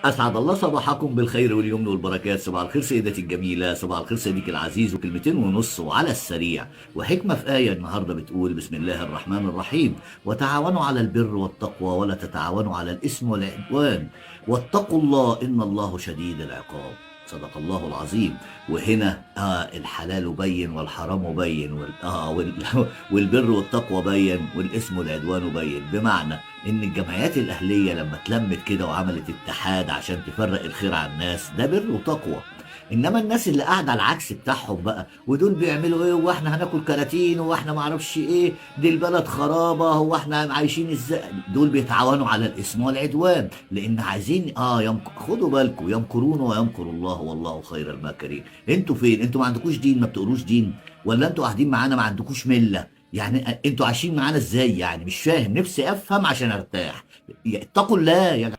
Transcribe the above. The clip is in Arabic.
أسعد الله صباحكم بالخير واليمن والبركات. صباح الخير سيدتي الجميلة، صباح الخير صديقي العزيز، وكلمتين ونص وعلى السريع وحكمة في آية النهاردة بتقول: بسم الله الرحمن الرحيم، وتعاونوا على البر والتقوى ولا تتعاونوا على الإثم والعدوان واتقوا الله إن الله شديد العقاب. صدق الله العظيم. وهنا الحلال بين والحرام بين والبر والتقوى بين والاسم والعدوان بين، بمعنى ان الجمعيات الاهليه لما اتلمت كده وعملت اتحاد عشان تفرق الخير على الناس، ده بر وتقوى. انما الناس اللي قاعده على العكس بتاعهم بقى، ودول بيعملوا ايه، واحنا هناكل كراتين، واحنا معرفش ايه، دي البلد خرابه، هو احنا عايشين ازاي، دول بيتعاونوا على الاثم والعدوان، لان عايزين خدوا بالكم، يمكرون ويمكر الله والله خير الماكرين. انتوا فين؟ انتوا ما عندكوش دين؟ ما بتقروش دين؟ ولا انتوا قاعدين معانا ما عندكوش مله؟ يعني انتوا عايشين معانا ازاي؟ يعني مش فاهم، نفسي افهم عشان ارتاح. اتقوا الله يا